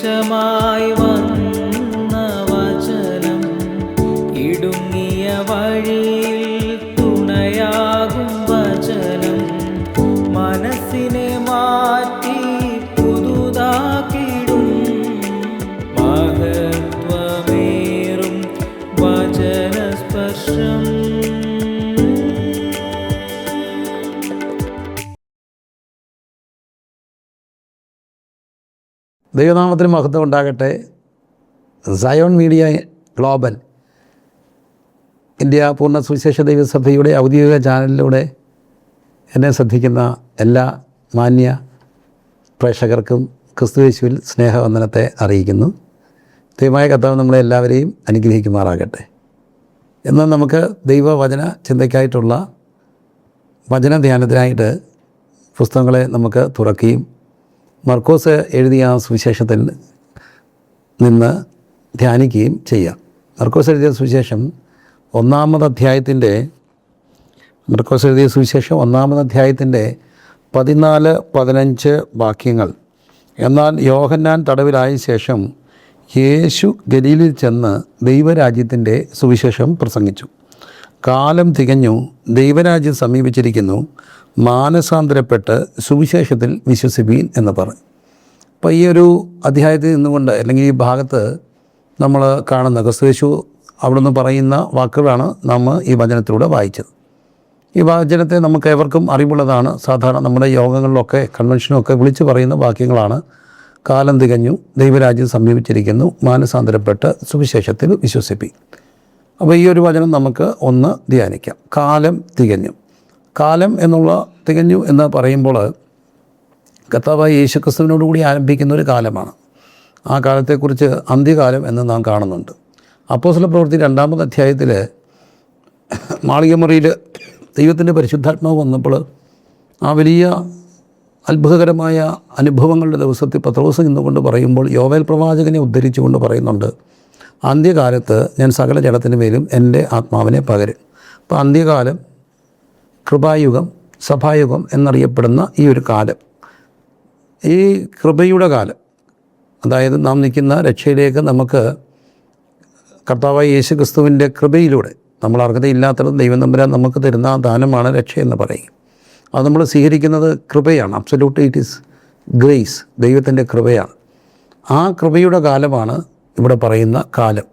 വെളിച്ചമായി വന്ന വചനം ഇടുങ്ങിയ വഴിയിൽ തുണയാകും വചനം മനസ്സിനെ മാറ്റി പുതുതാക്കിടും മഹത്വമേറും വചനസ്പർശം. ദൈവനാമത്തിന് മഹത്വം ഉണ്ടാകട്ടെ. സയോൺ മീഡിയ ഗ്ലോബൽ ഇന്ത്യ പൂർണ്ണ സുവിശേഷ ദൈവസഭയുടെ ഔദ്യോഗിക ചാനലിലൂടെ എന്നെ ശ്രദ്ധിക്കുന്ന എല്ലാ മാന്യ പ്രേക്ഷകർക്കും ക്രിസ്തുയേശുവിൽ സ്നേഹവന്ദനത്തെ അറിയിക്കുന്നു. ദൈവമായ കർത്താവ് നമ്മളെ എല്ലാവരെയും അനുഗ്രഹിക്കുമാറാകട്ടെ. എന്നാൽ നമുക്ക് ദൈവവചന ചിന്തയ്ക്കായിട്ടുള്ള വചന ധ്യാനത്തിനായിട്ട് പുസ്തകങ്ങളെ നമുക്ക് തുറക്കുകയും മർക്കോസ് എഴുതിയ സുവിശേഷത്തിൽ നിന്ന് ധ്യാനിക്കുകയും ചെയ്യാം. മർക്കോസ് എഴുതിയ സുവിശേഷം മർക്കോസ് എഴുതിയ സുവിശേഷം 1-ാം അധ്യായത്തിൻ്റെ 14-15 വാക്യങ്ങൾ. എന്നാൽ യോഹന്നാൻ തടവിലായ ശേഷം യേശു ഗലീലിൽ ചെന്ന് ദൈവരാജ്യത്തിൻ്റെ സുവിശേഷം പ്രസംഗിച്ചു. കാലം തികഞ്ഞു, ദൈവരാജ്യം സമീപിച്ചിരിക്കുന്നു, മാനസാന്തരപ്പെട്ട് സുവിശേഷത്തിൽ വിശ്വസിപ്പീൻ എന്ന് പറയും. അപ്പോൾ ഈ ഒരു അധ്യായത്തിൽ നിന്നുകൊണ്ട് അല്ലെങ്കിൽ ഈ ഭാഗത്ത് നമ്മൾ കാണുന്ന ക്രിസ്തുയേശു അവിടുന്ന് പറയുന്ന വാക്കുകളാണ് നമ്മൾ ഈ വചനത്തിലൂടെ വായിച്ചത്. ഈ വചനത്തെ നമുക്ക് ഏവർക്കും അറിവുള്ളതാണ്. സാധാരണ നമ്മുടെ യോഗങ്ങളിലൊക്കെ കൺവെൻഷനൊക്കെ വിളിച്ചു പറയുന്ന വാക്യങ്ങളാണ്. കാലം തികഞ്ഞു, ദൈവരാജ്യം സമീപിച്ചിരിക്കുന്നു, മാനസാന്തരപ്പെട്ട് സുവിശേഷത്തിൽ വിശ്വസിപ്പീൻ. അപ്പോൾ ഈ ഒരു വചനം നമുക്ക് ഒന്ന് ധ്യാനിക്കാം. കാലം തികഞ്ഞു. കാലം തികഞ്ഞു എന്ന് പറയുമ്പോൾ കർത്താവായ യേശുക്രിസ്തുവിനോടുകൂടി ആരംഭിക്കുന്ന ഒരു കാലമാണ്. ആ കാലത്തെക്കുറിച്ച് അന്ത്യകാലം എന്ന് നാം കാണുന്നുണ്ട്. അപ്പോസ്തലപ്രവൃത്തി 2-ാം അധ്യായത്തിൽ മാളികമുറിയിൽ ദൈവത്തിൻ്റെ പരിശുദ്ധാത്മാവ് വന്നപ്പോൾ ആ വലിയ അത്ഭുതകരമായ അനുഭവങ്ങളുടെ ദിവസത്തിൽ പത്രോസ് നിന്നുകൊണ്ട് പറയുമ്പോൾ യോവേൽ പ്രവാചകനെ ഉദ്ധരിച്ചുകൊണ്ട് പറയുന്നുണ്ട്, അന്ത്യകാലത്ത് ഞാൻ സകല ജഡത്തിനു മേലും എൻ്റെ ആത്മാവിനെ പകരും. അപ്പോൾ അന്ത്യകാലം, കൃപായുഗം, സഭായുഗം എന്നറിയപ്പെടുന്ന ഈ ഒരു കാലം, ഈ കൃപയുടെ കാലം, അതായത് നാം നിൽക്കുന്ന രക്ഷയിലേക്ക് നമുക്ക് കർത്താവായ യേശു ക്രിസ്തുവിൻ്റെ കൃപയിലൂടെ നമ്മൾ അർഹതയില്ലാത്തത് ദൈവം തമ്പുരാൻ നമുക്ക് തരുന്ന ആ ദാനമാണ് രക്ഷയെന്ന് പറയും. അത് നമ്മൾ സ്വീകരിക്കുന്നത് കൃപയാണ്. അബ്സല്യൂട്ട് ഇറ്റ് ഈസ് ഗ്രേസ്, ദൈവത്തിൻ്റെ കൃപയാണ്. ആ കൃപയുടെ കാലമാണ് ഇവിടെ പറയുന്ന കാലം.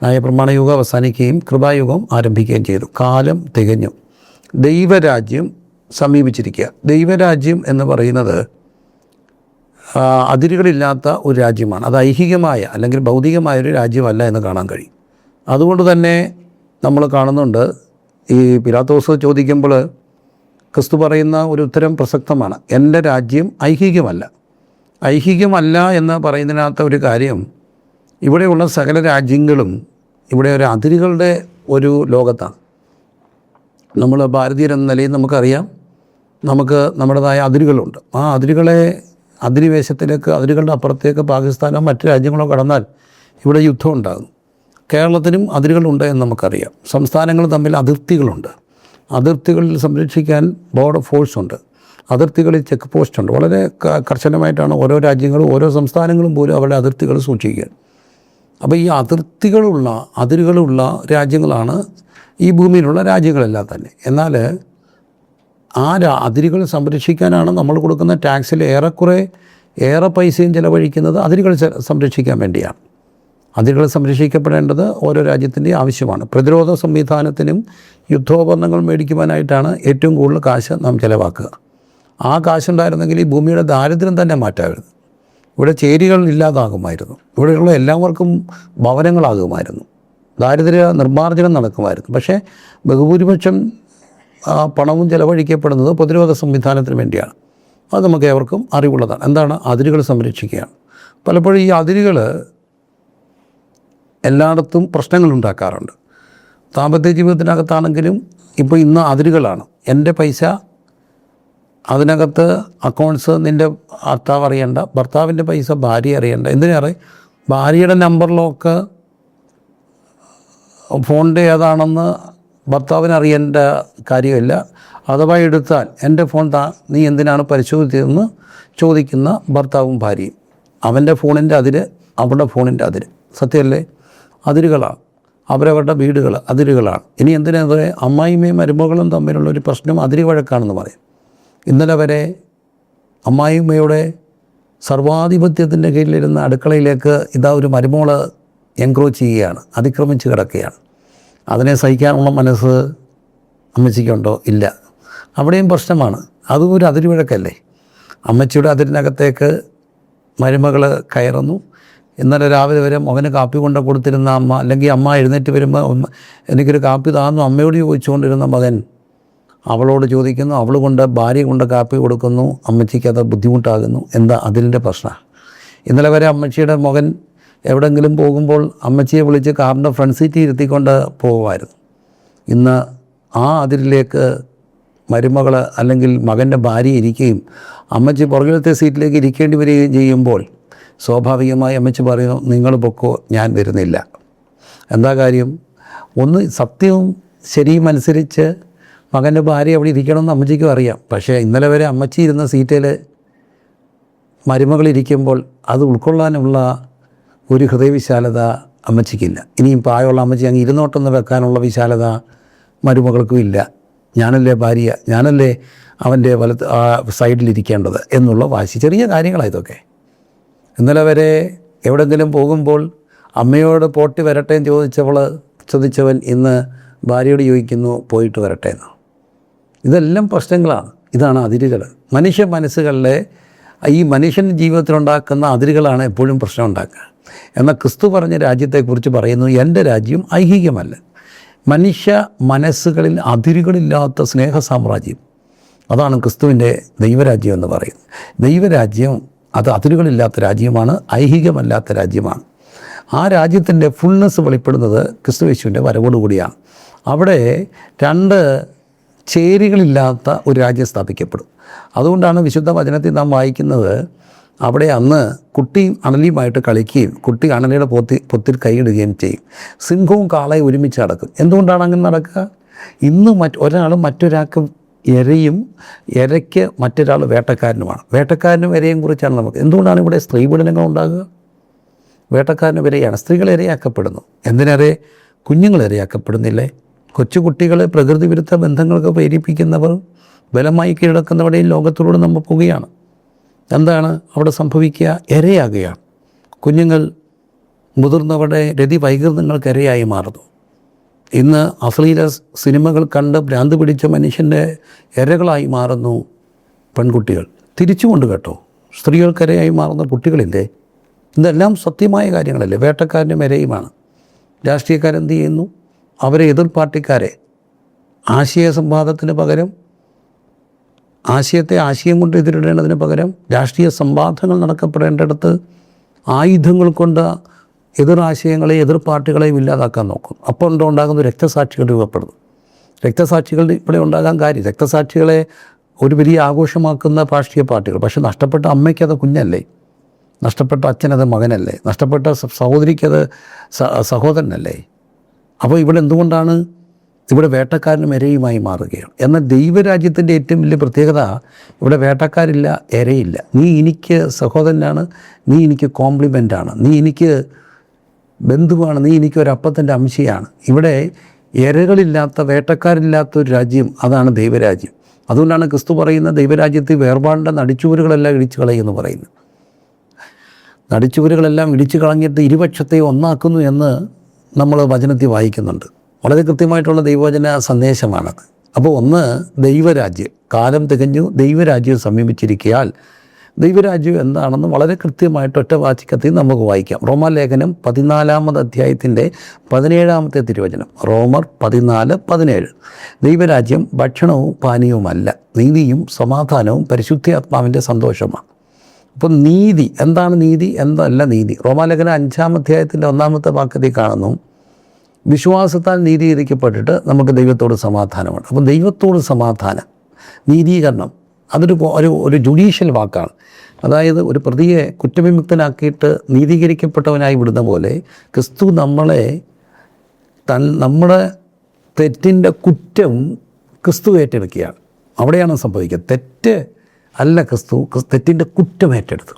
ന്യായപ്രമാണ യുഗം അവസാനിക്കുകയും കൃപായുഗം ആരംഭിക്കുകയും ചെയ്തു. കാലം തികഞ്ഞു, ദൈവരാജ്യം സമീപിച്ചിരിക്കുക. ദൈവരാജ്യം എന്ന് പറയുന്നത് അതിരുകളില്ലാത്ത ഒരു രാജ്യമാണ്. അത് ഐഹികമായ അല്ലെങ്കിൽ ഭൗതികമായൊരു രാജ്യമല്ല എന്ന് കാണാൻ കഴിയും. അതുകൊണ്ട് തന്നെ നമ്മൾ കാണുന്നുണ്ട്, ഈ പിലാത്തോസ് ചോദിക്കുമ്പോൾ ക്രിസ്തു പറയുന്ന ഒരു ഉത്തരം പ്രസക്തമാണ്. എൻ്റെ രാജ്യം ഐഹികമല്ല. ഐഹികമല്ല എന്ന് പറയുന്നതിനകത്ത് ഒരു കാര്യം, ഇവിടെയുള്ള സകല രാജ്യങ്ങളും ഇവിടെ ഒരു അതിരുകളുടെ ഒരു ലോകത്താണ്. നമ്മൾ ഭാരതീയരെന്ന നിലയിൽ നമുക്കറിയാം, നമുക്ക് നമ്മുടേതായ അതിരുകളുണ്ട്. ആ അധിനിവേശത്തിലേക്ക്, അതിരുകളുടെ അപ്പുറത്തേക്ക് പാകിസ്ഥാനോ മറ്റ് രാജ്യങ്ങളോ കടന്നാൽ ഇവിടെ യുദ്ധം ഉണ്ടാകും. കേരളത്തിനും അതിരുകളുണ്ട് എന്ന് നമുക്കറിയാം. സംസ്ഥാനങ്ങൾ തമ്മിൽ അതിർത്തികളുണ്ട്. അതിർത്തികളിൽ സംരക്ഷിക്കാൻ ബോർഡർ ഫോഴ്സ് ഉണ്ട്. അതിർത്തികളിൽ ചെക്ക് പോസ്റ്റ് ഉണ്ട്. വളരെ കർശനമായിട്ടാണ് ഓരോ രാജ്യങ്ങളും ഓരോ സംസ്ഥാനങ്ങളും പോലും അവരുടെ അതിർത്തികൾ സൂക്ഷിക്കുക. അപ്പോൾ ഈ അതിരുകളുള്ള രാജ്യങ്ങളാണ് ഈ ഭൂമിയിലുള്ള രാജ്യങ്ങളെല്ലാം തന്നെ. എന്നാൽ ആ അതിരുകൾ സംരക്ഷിക്കാനാണ് നമ്മൾ കൊടുക്കുന്ന ടാക്സിൽ ഏറെ പൈസയും ചിലവഴിക്കുന്നത് അതിരുകൾ സംരക്ഷിക്കാൻ വേണ്ടിയാണ്. അതിരുകൾ സംരക്ഷിക്കപ്പെടേണ്ടത് ഓരോ രാജ്യത്തിൻ്റെയും ആവശ്യമാണ്. പ്രതിരോധ സംവിധാനത്തിനും യുദ്ധോപകരണങ്ങൾ മേടിക്കുവാനായിട്ടാണ് ഏറ്റവും കൂടുതൽ കാശ് നാം ചിലവാക്കുക. ആ കാശുണ്ടായിരുന്നെങ്കിൽ ഈ ഭൂമിയുടെ ദാരിദ്ര്യം തന്നെ മാറ്റാമായിരുന്നു. ഇവിടെ ചേരികൾ ഇല്ലാതാകുമായിരുന്നു. ഇവിടെയുള്ള എല്ലാവർക്കും ഭവനങ്ങളാകുമായിരുന്നു. ദാരിദ്ര്യ നിർമ്മാർജ്ജനം നടക്കുമായിരുന്നു. പക്ഷേ ബഹുഭൂരിപക്ഷം പണവും ചിലവഴിക്കപ്പെടുന്നത് പ്രതിരോധ സംവിധാനത്തിന് വേണ്ടിയാണ്. അത് നമുക്ക് ഏവർക്കും അറിവുള്ളതാണ്. എന്താണ്? അതിരുകൾ സംരക്ഷിക്കുകയാണ്. പലപ്പോഴും ഈ അതിരുകൾ എല്ലായിടത്തും പ്രശ്നങ്ങളുണ്ടാക്കാറുണ്ട്. ദാമ്പത്യ ജീവിതത്തിനകത്താണെങ്കിലും ഇപ്പോൾ ഇന്ന് അതിരുകളാണ്. എൻ്റെ പൈസ അതിനകത്ത് അക്കൗണ്ട്സ് നിൻ്റെ ഭർത്താവ് അറിയേണ്ട, ഭർത്താവിൻ്റെ പൈസ ഭാര്യ അറിയേണ്ട. എന്തിനേറെ ഭാര്യയുടെ നമ്പറിലൊക്കെ ഫോണിൻ്റെ ഏതാണെന്ന് ഭർത്താവിന് അറിയേണ്ട കാര്യമില്ല. അഥവാ എടുത്താൽ എൻ്റെ ഫോൺ നീ എന്തിനാണ് പരിശോധിച്ചതെന്ന് ചോദിക്കുന്ന ഭർത്താവും ഭാര്യയും. അവൻ്റെ ഫോണിൻ്റെ അതിര്, അവരുടെ ഫോണിൻ്റെ അതിര്. സത്യമല്ലേ? അതിരുകളാണ്, അവരവരുടെ വീടുകൾ അതിരുകളാണ്. ഇനി എന്തിനാ അമ്മായിമ്മയും മരുമകളും തമ്മിലുള്ള ഒരു പ്രശ്നം അതിര് വഴക്കാണെന്ന് പറയും. ഇന്നലെ വരെ അമ്മായിമ്മയുടെ സർവാധിപത്യത്തിൻ്റെ കീഴിലിരുന്ന അടുക്കളയിലേക്ക് ഇതാ ഒരു മരുമോള് എൻക്രോച്ച് ചെയ്യുകയാണ്, അതിക്രമിച്ച് കിടക്കുകയാണ്. അതിനെ സഹിക്കാനുള്ള മനസ്സ് അമ്മച്ചിക്കുണ്ടോ? ഇല്ല. അവിടെയും പ്രശ്നമാണ്. അതും ഒരു അതിരുവഴക്കല്ലേ. അമ്മച്ചിയുടെ അതിരിനകത്തേക്ക് മരുമകൾ കയറുന്നു. ഇന്നലെ രാവിലെ വരെ മകന് കാപ്പി കൊണ്ട് കൊടുത്തിരുന്ന അമ്മ, അല്ലെങ്കിൽ അമ്മ എഴുന്നേറ്റ് വരുമ്പോൾ എനിക്കൊരു കാപ്പി താന്നു അമ്മയോട് ചോദിച്ചുകൊണ്ടിരുന്ന മകൻ അവളോട് ചോദിക്കുന്നു, അവൾ കൊണ്ട് ഭാര്യ കൊണ്ട് കാപ്പി കൊടുക്കുന്നു. അമ്മച്ചിക്ക് അത് ബുദ്ധിമുട്ടാകുന്നു. എന്താ അതിൻ്റെ പ്രശ്നം? ഇന്നലെ വരെ അമ്മച്ചിയുടെ മകൻ എവിടെയെങ്കിലും പോകുമ്പോൾ അമ്മച്ചിയെ വിളിച്ച് കാറിൻ്റെ ഫ്രണ്ട് സീറ്റിൽ ഇരുത്തിക്കൊണ്ട് പോകുമായിരുന്നു. ഇന്ന് ആ അതിരിലേക്ക് മരുമകൾ അല്ലെങ്കിൽ മകൻ്റെ ഭാര്യ ഇരിക്കുകയും അമ്മച്ചി പുറകിലത്തെ സീറ്റിലേക്ക് ഇരിക്കേണ്ടി വരികയും ചെയ്യുമ്പോൾ സ്വാഭാവികമായി അമ്മച്ചി പറയുന്നു, നിങ്ങൾ പൊക്കോ, ഞാൻ വരുന്നില്ല. എന്താ കാര്യം? ഒന്ന് സത്യവും ശരിയും അനുസരിച്ച് മകൻ്റെ ഭാര്യ അവിടെ ഇരിക്കണമെന്ന് അമ്മച്ചിക്കും അറിയാം. പക്ഷേ ഇന്നലെ വരെ അമ്മച്ചി ഇരുന്ന സീറ്റിൽ മരുമകളിരിക്കുമ്പോൾ അത് ഉൾക്കൊള്ളാനുള്ള ഒരു ഹൃദയവിശാലത അമ്മച്ചിക്കില്ല. ഇനിയും പ്രായമുള്ള അമ്മച്ചി അങ്ങ് ഇരുന്നോട്ടൊന്ന് വെക്കാനുള്ള വിശാലത മരുമകൾക്കും ഇല്ല. ഞാനല്ലേ ഭാര്യ, ഞാനല്ലേ അവൻ്റെ വലത്ത് സൈഡിലിരിക്കേണ്ടത് എന്നുള്ള വാശി. ചെറിയ കാര്യങ്ങളാണ് ഇതൊക്കെ. ഇന്നലെ വരെ എവിടെയെങ്കിലും പോകുമ്പോൾ അമ്മയോട് പോട്ടി വരട്ടെ എന്ന് ചോദിച്ചവൻ ഇന്ന് ഭാര്യയോട് ചോദിക്കുന്നു പോയിട്ട് വരട്ടെ എന്ന്. ഇതെല്ലാം പ്രശ്നങ്ങളാണ്. ഇതാണ് അതിരുകൾ. മനുഷ്യ മനസ്സുകളിലെ ഈ മനുഷ്യൻ ജീവിതത്തിലുണ്ടാക്കുന്ന അതിരുകളാണ് എപ്പോഴും പ്രശ്നം ഉണ്ടാക്കുക. എന്നാൽ ക്രിസ്തു പറഞ്ഞ രാജ്യത്തെക്കുറിച്ച് പറയുന്നു, എൻ്റെ രാജ്യം ഐഹികമല്ല. മനുഷ്യ മനസ്സുകളിൽ അതിരുകളില്ലാത്ത സ്നേഹ സാമ്രാജ്യം, അതാണ് ക്രിസ്തുവിൻ്റെ ദൈവരാജ്യം എന്ന് പറയുന്നത്. ദൈവരാജ്യം അത് അതിരുകളില്ലാത്ത രാജ്യമാണ്, ഐഹികമല്ലാത്ത രാജ്യമാണ്. ആ രാജ്യത്തിൻ്റെ ഫുൾനെസ് വെളിപ്പെടുന്നത് ക്രിസ്തുയേശുവിൻ്റെ വരവോടുകൂടിയാണ്. അവിടെ രണ്ട് ചേരികളില്ലാത്ത ഒരു രാജ്യം സ്ഥാപിക്കപ്പെടും. അതുകൊണ്ടാണ് വിശുദ്ധ വചനത്തിൽ നാം വായിക്കുന്നത്, അവിടെ അന്ന് കുട്ടി അണലിയുമായിട്ട് കളിക്കുകയും കുട്ടി അണലിയുടെ പൊത്തിൽ കൈയിടുകയും ചെയ്യും. സിംഹവും കാളയും ഒരുമിച്ച് നടക്കും. എന്തുകൊണ്ടാണ് അങ്ങനെ നടക്കുക? ഇന്ന് ഒരാൾ മറ്റൊരാൾക്ക് ഇരയും, ഇരയ്ക്ക് മറ്റൊരാൾ വേട്ടക്കാരനുമാണ്. വേട്ടക്കാരനും ഇരയും കുറിച്ചാണ് നമുക്ക്. എന്തുകൊണ്ടാണ് ഇവിടെ സ്ത്രീ പീഡനങ്ങൾ ഉണ്ടാകുക? വേട്ടക്കാരനും ഇരയാണ്. സ്ത്രീകൾ ഇരയാക്കപ്പെടുന്നു. എന്തിനേറെ കുഞ്ഞുങ്ങൾ ഇരയാക്കപ്പെടുന്നില്ലേ? കൊച്ചുകുട്ടികളെ പ്രകൃതി വിരുദ്ധ ബന്ധങ്ങൾക്ക് പ്രേരിപ്പിക്കുന്നവർ, ബലമായി കീഴടക്കുന്നവരുടെയും ലോകത്തോട് നമ്മൾ പോവുകയാണ്. എന്താണ് അവിടെ സംഭവിക്കുക? ഇരയാകുകയാണ്. കുഞ്ഞുങ്ങൾ മുതിർന്നവരുടെ രതിവൈകൃതങ്ങൾക്ക് ഇരയായി മാറുന്നു. ഇന്ന് അശ്ലീല സിനിമകൾ കണ്ട് ഭ്രാന്ത് പിടിച്ച മനുഷ്യൻ്റെ ഇരകളായി മാറുന്നു പെൺകുട്ടികൾ. തിരിച്ചുകൊണ്ട് കേട്ടോ, സ്ത്രീകൾക്കിരയായി മാറുന്ന കുട്ടികളില്ലേ? ഇതെല്ലാം സത്യമായ കാര്യങ്ങളല്ലേ? വേട്ടക്കാരനും ഇരയുമാണ്. രാഷ്ട്രീയക്കാരെന്ത് ചെയ്യുന്നു? അവരെ എതിർ പാർട്ടിക്കാരെ ആശയ സംവാദത്തിന് പകരം, ആശയത്തെ ആശയം കൊണ്ട് എതിരിടേണ്ടതിന് പകരം രാഷ്ട്രീയ സംവാദങ്ങൾ നടക്കപ്പെടേണ്ടിടത്ത് ആയുധങ്ങൾ കൊണ്ട് എതിരാശയങ്ങളെ, എതിർ പാർട്ടികളെയും ഇല്ലാതാക്കാൻ നോക്കും. അപ്പോൾ ഉണ്ടാകുന്ന രക്തസാക്ഷികൾ രൂപപ്പെടുന്നു. രക്തസാക്ഷികൾ ഇവിടെ ഉണ്ടാകാൻ കാര്യം, രക്തസാക്ഷികളെ ഒരു വലിയ ആഘോഷമാക്കുന്ന രാഷ്ട്രീയ പാർട്ടികൾ. പക്ഷെ നഷ്ടപ്പെട്ട അമ്മയ്ക്കത് കുഞ്ഞല്ലേ? നഷ്ടപ്പെട്ട അച്ഛനത് മകനല്ലേ? നഷ്ടപ്പെട്ട സഹോദരിക്കത് സഹോദരനല്ലേ? അപ്പോൾ ഇവിടെ എന്തുകൊണ്ടാണ് ഇവിടെ വേട്ടക്കാരനും ഇരയുമായി മാറുകയാണ്? എന്നാൽ ദൈവരാജ്യത്തിൻ്റെ ഏറ്റവും വലിയ പ്രത്യേകത, ഇവിടെ വേട്ടക്കാരില്ല, ഇരയില്ല. നീ എനിക്ക് സഹോദരനാണ്, നീ എനിക്ക് കോംപ്ലിമെൻ്റാണ്, നീ എനിക്ക് ബന്ധുവാണ്, നീ എനിക്കൊരപ്പത്തിൻ്റെ അംശയാണ്. ഇവിടെ ഇരകളില്ലാത്ത, വേട്ടക്കാരില്ലാത്ത ഒരു രാജ്യം, അതാണ് ദൈവരാജ്യം. അതുകൊണ്ടാണ് ക്രിസ്തു പറയുന്ന ദൈവരാജ്യത്തിൽ വേർപാടിൻ്റെ നടിച്ചുവരുകളെല്ലാം ഇടിച്ചു കളയുമെന്ന് പറയുന്നു. നടിച്ചുവരുകളെല്ലാം ഇടിച്ചു കളഞ്ഞിട്ട് ഇരുപക്ഷത്തെ ഒന്നാക്കുന്നു എന്ന് നമ്മൾ വചനത്തിൽ വായിക്കുന്നുണ്ട്. വളരെ കൃത്യമായിട്ടുള്ള ദൈവവചന സന്ദേശമാണത്. അപ്പോൾ ഒന്ന്, ദൈവരാജ്യം കാലം തികഞ്ഞു, ദൈവരാജ്യം സമീപിച്ചിരിക്കയാൽ ദൈവരാജ്യം എന്താണെന്ന് വളരെ കൃത്യമായിട്ട് ഒറ്റ വാചകത്തിൽ നമുക്ക് വായിക്കാം. റോമാലേഖനം 14 അധ്യായത്തിൻ്റെ 17 തിരുവചനം. റോമർ 14:17. ദൈവരാജ്യം ഭക്ഷണവും പാനീയവുമല്ല, നീതിയും സമാധാനവും പരിശുദ്ധാത്മാവിൻ്റെ സന്തോഷമാണ്. അപ്പം നീതി എന്താണ്? നീതി എന്തല്ല നീതി? റോമാലേഖനം 5 അധ്യായത്തിൻ്റെ 1 വാക്യത്തിൽ കാണുന്നു, വിശ്വാസത്താൽ നീതീകരിക്കപ്പെട്ടിട്ട് നമുക്ക് ദൈവത്തോട് സമാധാനമാണ്. അപ്പം ദൈവത്തോട് സമാധാനം, നീതീകരണം, അതൊരു ഒരു ജുഡീഷ്യൽ വാക്കാണ്. അതായത് ഒരു പ്രതിയെ കുറ്റവിമുക്തനാക്കിയിട്ട് നീതീകരിക്കപ്പെട്ടവനായി വിടുന്ന പോലെ ക്രിസ്തു നമ്മളെ നമ്മുടെ തെറ്റിൻ്റെ കുറ്റം ക്രിസ്തു ഏറ്റെടുക്കുകയാണ്. അവിടെയാണ് സംഭവിക്കുക. തെറ്റ് അല്ല, ക്രിസ്തു തെറ്റിൻ്റെ കുറ്റം ഏറ്റെടുത്തു.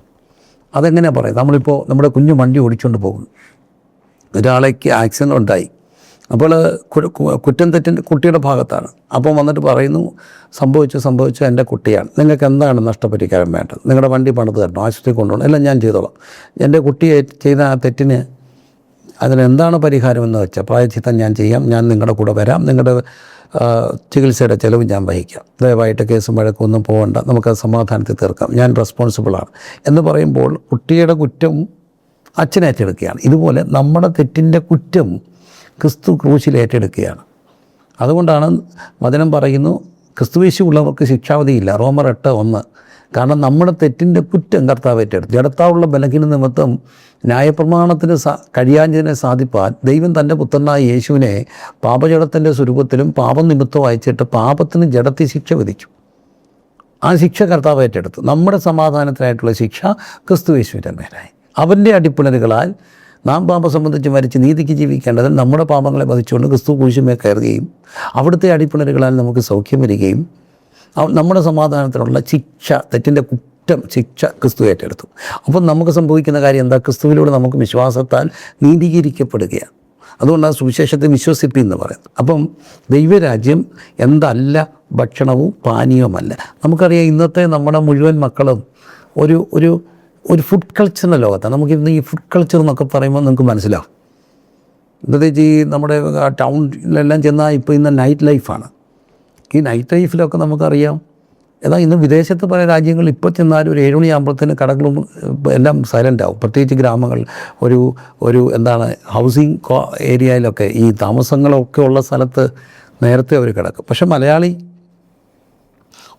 അതെങ്ങനെയാണ് പറയുന്നത്? നമ്മളിപ്പോൾ നമ്മുടെ കുഞ്ഞു വണ്ടി ഓടിച്ചുകൊണ്ട് പോകുന്നു, ഒരാളേക്ക് ആക്സിഡൻ്റ് ഉണ്ടായി, അപ്പോൾ കുറ്റം തെറ്റിൻ്റെ കുട്ടിയുടെ ഭാഗത്താണ്. അപ്പോൾ വന്നിട്ട് പറയുന്നു സംഭവിച്ചു എൻ്റെ കുട്ടിയാണ്, നിങ്ങൾക്ക് എന്താണ് നഷ്ടപരിഹാരം വേണ്ടത്? നിങ്ങളുടെ വണ്ടി പണിത് തരണം, ആശുപത്രി കൊണ്ടുപോകണം, എല്ലാം ഞാൻ ചെയ്തോളാം. എൻ്റെ കുട്ടിയെ ചെയ്ത ആ തെറ്റിന് അതിനെന്താണ് പരിഹാരമെന്ന് വെച്ചാൽ പ്രായശ്ചിത്തം ഞാൻ ചെയ്യാം, ഞാൻ നിങ്ങളുടെ കൂടെ വരാം, നിങ്ങളുടെ ചികിത്സയുടെ ചിലവ് ഞാൻ വഹിക്കാം, ദയവായിട്ട് കേസും വഴക്കൊന്നും പോകണ്ട, നമുക്കത് സമാധാനത്തിൽ തീർക്കാം, ഞാൻ റെസ്പോൺസിബിളാണ് എന്ന് പറയുമ്പോൾ കുട്ടിയുടെ കുറ്റം അച്ഛൻ ഏറ്റെടുക്കുകയാണ്. ഇതുപോലെ നമ്മുടെ തെറ്റിൻ്റെ കുറ്റം ക്രിസ്തു ക്രൂശിൽ ഏറ്റെടുക്കുകയാണ്. അതുകൊണ്ടാണ് വചനം പറയുന്നു, ക്രിസ്തുവേശു ഉള്ളവർക്ക് ശിക്ഷാവധിയില്ല, റോമർ 8:1. കാരണം നമ്മുടെ തെറ്റിൻ്റെ കുറ്റം കർത്താവ് ഏറ്റെടുത്തു. ജഡത്താവുള്ള ബലഹീന നിമിത്തം ന്യായപ്രമാണത്തിന് കഴിയാഞ്ഞതിനെ സാധിപ്പാൻ ദൈവം തൻ്റെ പുത്രനായ യേശുവിനെ പാപജഡത്തിൻ്റെ സ്വരൂപത്തിലും പാപം നിമിത്തം അയച്ചിട്ട് പാപത്തിന് ജഡത്തിൽ ശിക്ഷ വിധിച്ചു. ആ ശിക്ഷ കർത്താവ് ഏറ്റെടുത്തു. നമ്മുടെ സമാധാനത്തിനായിട്ടുള്ള ശിക്ഷ ക്രിസ്തുയേശുവിൻ്റെ മേലായി. അവൻ്റെ അടിപ്പിണരുകളാൽ നാം പാപം സംബന്ധിച്ച് മരിച്ച് നീതിക്ക് ജീവിക്കേണ്ടതിൽ നമ്മുടെ പാപങ്ങളെ വധിച്ചുകൊണ്ട് ക്രിസ്തു കുരിശുമേൽ കയറുകയും അവിടുത്തെ അടിപ്പിണരുകളാൽ നമുക്ക് സൗഖ്യം വരികയും നമ്മുടെ സമാധാനത്തിനുള്ള ശിക്ഷ, തെറ്റിൻ്റെ കുറ്റം ശിക്ഷ ക്രിസ്തു ഏറ്റെടുത്തു. അപ്പം നമുക്ക് സംഭവിക്കുന്ന കാര്യം എന്താ? ക്രിസ്തുവിലൂടെ നമുക്ക് വിശ്വാസത്താൽ നീതീകരിക്കപ്പെടുകയാണ്. അതുകൊണ്ടാണ് സുവിശേഷത്തെ വിശ്വസിപ്പി എന്ന് പറയുന്നത്. അപ്പം ദൈവരാജ്യം എന്തല്ല ഭക്ഷണവും പാനീയവുമല്ല. നമുക്കറിയാം ഇന്നത്തെ നമ്മുടെ മുഴുവൻ മക്കളും ഒരു ഫുഡ് കൾച്ചറിൻ്റെ ലോകത്താണ്. നമുക്കിന്ന് ഈ ഫുഡ് കൾച്ചർ എന്നൊക്കെ പറയുമ്പോൾ നിങ്ങൾക്ക് മനസ്സിലാവും. പ്രത്യേകിച്ച് ഈ നമ്മുടെ ടൗണിലെല്ലാം ചെന്നാൽ ഇപ്പോൾ ഇന്ന് നൈറ്റ് ലൈഫാണ്. ഈ നൈറ്റ് ലൈഫിലൊക്കെ നമുക്കറിയാം, എന്നാൽ ഇന്ന് വിദേശത്ത് പല രാജ്യങ്ങളിൽ ഇപ്പോൾ ചെന്നാലും ഒരു 7 മണിയാകുമ്പോഴത്തേന് കടകളും എല്ലാം സൈലൻ്റ് ആവും. പ്രത്യേകിച്ച് ഗ്രാമങ്ങൾ, ഒരു ഹൗസിങ് ഏരിയയിലൊക്കെ ഈ താമസങ്ങളൊക്കെ ഉള്ള സ്ഥലത്ത് നേരത്തെ അവർ കിടക്കും. പക്ഷെ മലയാളി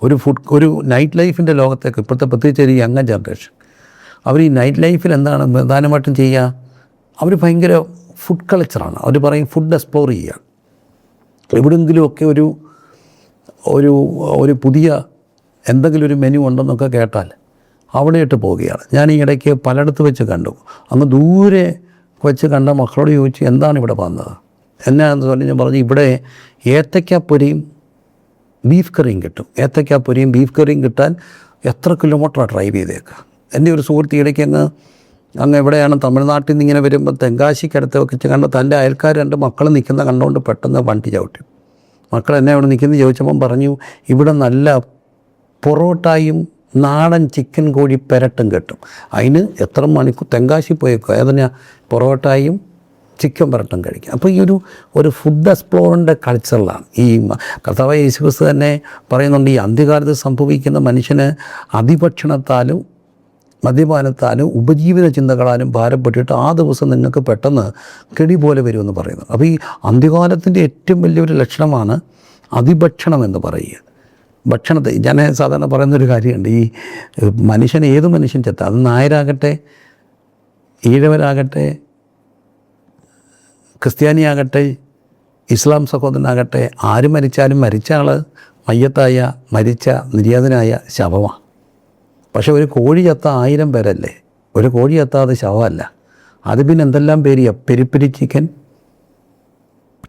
ഒരു നൈറ്റ് ലൈഫിൻ്റെ ലോകത്തേക്ക് ഇപ്പോഴത്തെ പ്രത്യേകിച്ച് ഒരു യങ്ങ ജനറേഷൻ, അവർ ഈ നൈറ്റ് ലൈഫിൽ എന്താണ് പ്രധാനമായിട്ടും ചെയ്യുക? അവർ ഭയങ്കര ഫുഡ് കൾച്ചറാണ്. അവർ പറയും ഫുഡ് എക്സ്പ്ലോർ ചെയ്യുക. എവിടെയെങ്കിലുമൊക്കെ ഒരു പുതിയ എന്തെങ്കിലും ഒരു മെനു ഉണ്ടെന്നൊക്കെ കേട്ടാൽ അവിടെയിട്ട് പോവുകയാണ്. ഞാൻ ഈ ഇടയ്ക്ക് പലയിടത്ത് വെച്ച് കണ്ടു. അങ്ങ് ദൂരെ വെച്ച് കണ്ട മക്കളോട് ചോദിച്ചു, എന്താണ് ഇവിടെ വന്നത്? എന്നാന്ന് ഞാൻ പറഞ്ഞു, ഇവിടെ ഏത്തയ്ക്കാപ്പൊരിയും ബീഫ് കറിയും കിട്ടും. ഏത്തയ്ക്കാപ്പൊരിയും ബീഫ് കറിയും കിട്ടാൻ എത്ര കിലോമീറ്ററാണ് ഡ്രൈവ് ചെയ്തേക്കുക. എൻ്റെ ഒരു സുഹൃത്ത് ഇടയ്ക്ക് അങ്ങ് എവിടെയാണ് തമിഴ്നാട്ടിൽ നിന്ന് ഇങ്ങനെ വരുമ്പോൾ തെങ്കാശിക്കടുത്ത് വെച്ച് കണ്ട് തൻ്റെ അയൽക്കാർ 2 മക്കൾ നിൽക്കുന്ന കണ്ടുകൊണ്ട് പെട്ടെന്ന് വണ്ടി ചവിട്ടി. മക്കൾ എന്നെ അവിടെ നിൽക്കുന്നത് ചോദിച്ചപ്പം പറഞ്ഞു, ഇവിടെ നല്ല പൊറോട്ടയും നാടൻ ചിക്കൻ കോഴി പെരട്ടും കിട്ടും. അതിന് എത്ര മണിക്കൂർ തെങ്കാശി പോയേക്കുക, ഏതിനാ പൊറോട്ടയും ചിക്കൻ പെരട്ടും കഴിക്കും. അപ്പോൾ ഈ ഒരു ഫുഡ് എക്സ്പ്ലോറിൻ്റെ കൾച്ചറിലാണ് ഈ കർത്താവായ യേശുക്രിസ്തു തന്നെ പറയുന്നുണ്ട്, ഈ അന്ത്യകാലത്ത് സംഭവിക്കുന്ന മനുഷ്യന് അതിഭക്ഷണത്താലും മദ്യപാനത്താലും ഉപജീവന ചിന്തകളാലും ഭാരപ്പെട്ടിട്ട് ആ ദിവസം നിങ്ങൾക്ക് പെട്ടെന്ന് കെടി പോലെ വരുമെന്ന് പറയുന്നു. അപ്പോൾ ഈ അന്ത്യകാലത്തിൻ്റെ ഏറ്റവും വലിയൊരു ലക്ഷണമാണ് അതിഭക്ഷണം എന്ന് പറയുക. ഭക്ഷണത്തെ ഞാൻ സാധാരണ പറയുന്നൊരു കാര്യമുണ്ട്, ഈ ഏത് മനുഷ്യൻ ചെത്ത, അത് നായരാകട്ടെ, ഈഴവരാകട്ടെ, ക്രിസ്ത്യാനിയാകട്ടെ, ഇസ്ലാം സഹോദരനാകട്ടെ, ആര് മരിച്ചാലും മരിച്ച ആൾ മയ്യത്തായ മരിച്ച നിര്യാതനായ ശവമാണ്. പക്ഷെ ഒരു കോഴി ചത്ത 1000 പേരല്ലേ, ഒരു കോഴി ചത്താതെ ശവമല്ല. അത് പിന്നെ എന്തെല്ലാം പേരിയ, പെരിപ്പെരി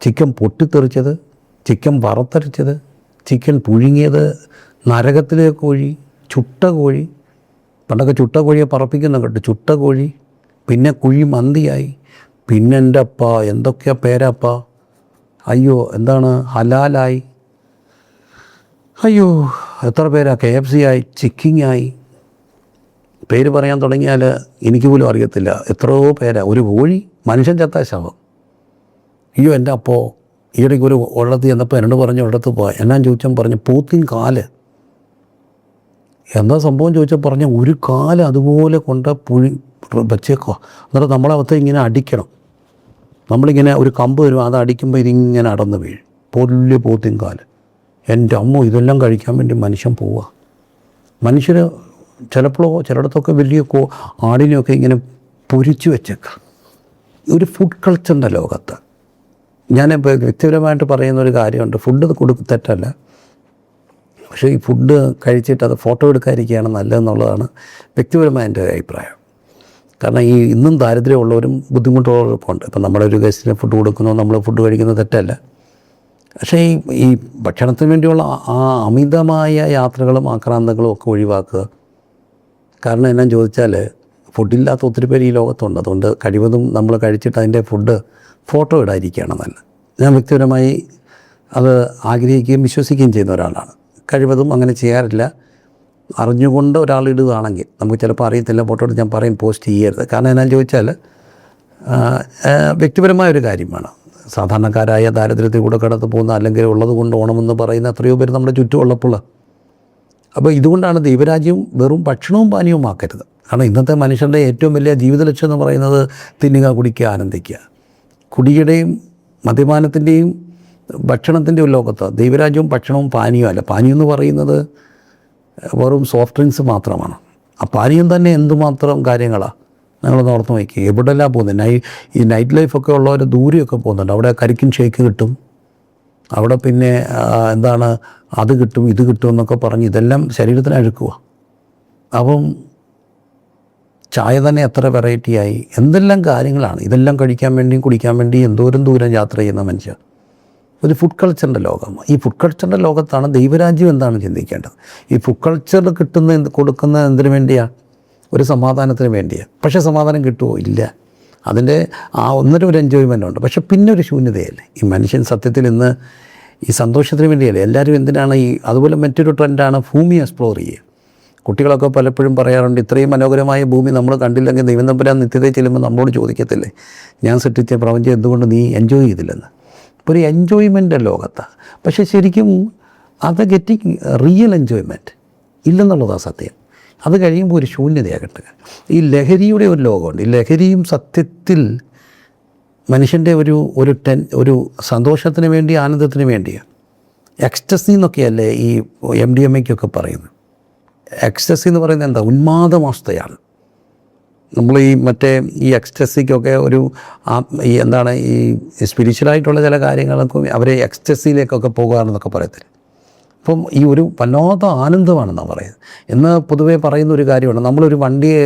ചിക്കൻ പൊട്ടിത്തെറിച്ചത്, ചിക്കൻ വറുത്തരച്ചത്, ചിക്കൻ പുഴുങ്ങിയത്, നരകത്തിലെ കോഴി, ചുട്ട കോഴി. പണ്ടൊക്കെ ചുട്ട കോഴിയെ പറപ്പിക്കുന്ന കേട്ടു, ചുട്ട കോഴി. പിന്നെ കുഴി മന്തിയായി. പിന്നെ എൻ്റെ അപ്പ എന്തൊക്കെയാ പേരപ്പ, അയ്യോ എന്താണ് ഹലാലായി, അയ്യോ എത്ര പേരാ, KFC ആയി, ചിക്കിങ്ങായി. പേര് പറയാൻ തുടങ്ങിയാൽ എനിക്ക് പോലും അറിയത്തില്ല എത്രയോ പേരാ. ഒരു കോഴി, മനുഷ്യൻ ചത്ത ശവം. അയ്യോ എൻ്റെ അപ്പോ ഈയിടയ്ക്ക് ഒരു ഒരിടത്ത് ചെന്നപ്പോൾ എന്നോട് പറഞ്ഞു ഒരിടത്ത് പോകാൻ. എന്നാൻ ചോദിച്ചാൽ പറഞ്ഞു പോത്തിൻ കാല്. എന്താ സംഭവം ചോദിച്ചാൽ പറഞ്ഞ ഒരു കാല് അതുപോലെ കൊണ്ട് വെച്ചേക്കോ. എന്നിട്ട് നമ്മളകത്ത് ഇങ്ങനെ അടിക്കണം. നമ്മളിങ്ങനെ ഒരു കമ്പ് വരും, അത് അടിക്കുമ്പോൾ ഇതിങ്ങനെ അടന്ന് വീഴും. പൊല്ല് പോത്തിൻ കാല്. എൻ്റെ അമ്മോ, ഇതെല്ലാം കഴിക്കാൻ വേണ്ടി മനുഷ്യൻ പോവുക. മനുഷ്യർ ചിലപ്പോഴോ ചിലയിടത്തൊക്കെ വലിയ ആടിനെയൊക്കെ ഇങ്ങനെ പൊരിച്ചു വെച്ചേക്കാം. ഒരു ഫുഡ് കൾച്ചറിൻ്റെ ലോകത്ത് ഞാൻ വ്യക്തിപരമായിട്ട് പറയുന്നൊരു കാര്യമുണ്ട്. ഫുഡ് തെറ്റല്ല, പക്ഷേ ഈ ഫുഡ് കഴിച്ചിട്ട് അത് ഫോട്ടോ എടുക്കാതിരിക്കുകയാണ് നല്ലതെന്നുള്ളതാണ് വ്യക്തിപരമായ എൻ്റെ ഒരു അഭിപ്രായം. കാരണം ഈ ഇന്നും ദാരിദ്ര്യമുള്ളവരും ബുദ്ധിമുട്ടുള്ളവരൊക്കെ ഉണ്ട്. ഇപ്പം നമ്മളൊരു ഗസ്റ്റിന് ഫുഡ് കൊടുക്കുന്നോ നമ്മൾ ഫുഡ് കഴിക്കുന്നത് തെറ്റല്ല. പക്ഷേ ഈ ഭക്ഷണത്തിന് വേണ്ടിയുള്ള ആ അമിതമായ യാത്രകളും ആക്രാന്തങ്ങളും ഒക്കെ ഒഴിവാക്കുക. കാരണം എന്നാന്ന് ചോദിച്ചാൽ ഫുഡില്ലാത്ത ഒത്തിരി പേര് ഈ ലോകത്തുണ്ട്. അതുകൊണ്ട് കഴിവതും നമ്മൾ കഴിച്ചിട്ട് അതിൻ്റെ ഫുഡ് ഫോട്ടോ ഇടാതിരിക്കുകയാണ് നല്ലത്. ഞാൻ വ്യക്തിപരമായി അത് ആഗ്രഹിക്കുകയും വിശ്വസിക്കുകയും ചെയ്യുന്ന ഒരാളാണ്. കഴിവതും അങ്ങനെ ചെയ്യാറില്ല. അറിഞ്ഞുകൊണ്ട് ഒരാൾ ഇടുകയാണെങ്കിൽ നമുക്ക് ചിലപ്പോൾ അറിയത്തില്ല, ഫോട്ടോ എടുത്ത് ഞാൻ പറയും പോസ്റ്റ് ചെയ്യരുത്. കാരണം എന്നാന്ന് ചോദിച്ചാൽ വ്യക്തിപരമായൊരു കാര്യമാണ്. സാധാരണക്കാരായ ദാരിദ്ര്യത്തിൽ കൂടെ കടന്നു പോകുന്ന അല്ലെങ്കിൽ ഉള്ളത് കൊണ്ട് ഓണമെന്ന് പറയുന്ന എത്രയോ പേര് നമ്മുടെ ചുറ്റുമുള്ളപ്പോൾ, അപ്പോൾ ഇതുകൊണ്ടാണ് ദൈവരാജ്യം വെറും ഭക്ഷണവും പാനീയവും ആക്കരുത്. കാരണം ഇന്നത്തെ മനുഷ്യരുടെ ഏറ്റവും വലിയ ജീവിത ലക്ഷ്യം എന്ന് പറയുന്നത് തിന്നുക, കുടിക്കുക, ആനന്ദിക്കുക. കുടിയുടെയും മദ്യപാനത്തിൻ്റെയും ഭക്ഷണത്തിൻ്റെയും ഒരു ലോകത്ത് ദൈവരാജ്യവും ഭക്ഷണവും പാനീയവും അല്ല. പാനീയം എന്ന് പറയുന്നത് വെറും സോഫ്റ്റ് ഡ്രിങ്ക്സ് മാത്രമാണ്. ആ പാനീയം തന്നെ എന്തുമാത്രം കാര്യങ്ങളാണ് ഞങ്ങളൊന്ന് ഓർത്ത് നോക്കി. എവിടെല്ലാം പോകുന്നത് ഈ നൈറ്റ് ലൈഫൊക്കെ ഉള്ളവർ ദൂരെയൊക്കെ പോകുന്നുണ്ട്. അവിടെ കരിക്കിൻ ഷേക്ക് കിട്ടും, അവിടെ പിന്നെ എന്താണ് അത് കിട്ടും ഇത് കിട്ടും എന്നൊക്കെ പറഞ്ഞ് ഇതെല്ലാം ശരീരത്തിന് അഴുക്കുക. അപ്പം ചായ തന്നെ എത്ര വെറൈറ്റിയായി, എന്തെല്ലാം കാര്യങ്ങളാണ്. ഇതെല്ലാം കഴിക്കാൻ വേണ്ടിയും കുടിക്കാൻ വേണ്ടിയും എന്തോരം ദൂരം യാത്ര ചെയ്യുന്ന മനുഷ്യർ. ഒരു ഫുഡ് കൾച്ചറിൻ്റെ ലോകം. ഈ ഫുഡ് കൾച്ചറിൻ്റെ ലോകത്താണ് ദൈവരാജ്യം എന്താണ് ചിന്തിക്കേണ്ടത്. ഈ ഫുഡ് കൾച്ചർ കൊടുക്കുന്ന എന്തിനു വേണ്ടിയാണ്? ഒരു സമാധാനത്തിന് വേണ്ടിയാണ്. പക്ഷേ സമാധാനം കിട്ടുമോ? ഇല്ല. അതിൻ്റെ ഒരു എൻജോയ്മെൻ്റ് ഉണ്ട്. പക്ഷേ പിന്നെ ഒരു ശൂന്യതയല്ലേ ഈ മനുഷ്യൻ സത്യത്തിൽ ഇന്ന് ഈ സന്തോഷത്തിന് വേണ്ടിയല്ലേ എല്ലാവരും എന്തിനാണ് അതുപോലെ മറ്റൊരു ട്രെൻഡാണ് ഭൂമി എക്സ്പ്ലോർ ചെയ്യുക. കുട്ടികളൊക്കെ പലപ്പോഴും പറയാറുണ്ട്, ഇത്രയും മനോഹരമായ ഭൂമി നമ്മൾ കണ്ടില്ലെങ്കിൽ ദൈവം തമ്പുരാൻ നിത്യതയിൽ ചെല്ലുമ്പോൾ നമ്മളോട് ചോദിക്കത്തില്ലേ, ഞാൻ സൃഷ്ടിച്ച പ്രപഞ്ചം എന്തുകൊണ്ട് നീ എൻജോയ് ചെയ്തില്ലെന്ന്. ഇപ്പോൾ ഒരു എൻജോയ്മെൻ്റ് ലോകത്താണ്. പക്ഷേ ശരിക്കും അത് ഗെറ്റിങ് റിയൽ എൻജോയ്മെൻറ്റ് ഇല്ലെന്നുള്ളതാണ് സത്യം. അത് കഴിയുമ്പോൾ ഒരു ശൂന്യതയാണ് കിട്ടുക. ഈ ലഹരിയുടെ ഒരു ലോകമുണ്ട്. ഈ ലഹരിയും സത്യത്തിൽ മനുഷ്യൻ്റെ ഒരു സന്തോഷത്തിന് വേണ്ടി, ആനന്ദത്തിന് വേണ്ടിയാണ്. എക്സ്റ്റസി എന്നൊക്കെയല്ലേ ഈ MDMA പറയുന്നത്. എക്സ്റ്റസി എന്ന് പറയുന്നത് എന്താ? ഉന്മാദാവസ്ഥയാണ്. നമ്മൾ ഈ എക്സ്റ്റസിക്കൊക്കെ ഈ എന്താണ് ഈ സ്പിരിച്വലായിട്ടുള്ള ചില കാര്യങ്ങളൊക്കെ അവരെ എക്സ്റ്റസിയിലേക്കൊക്കെ പോകാമെന്നൊക്കെ പറയത്തില്ല. അപ്പം ഒരു വല്ലാത്ത ആനന്ദമാണെന്നാണ് പറയുന്നത്. എന്ന് പൊതുവേ പറയുന്ന ഒരു കാര്യമാണ്. നമ്മളൊരു വണ്ടിയെ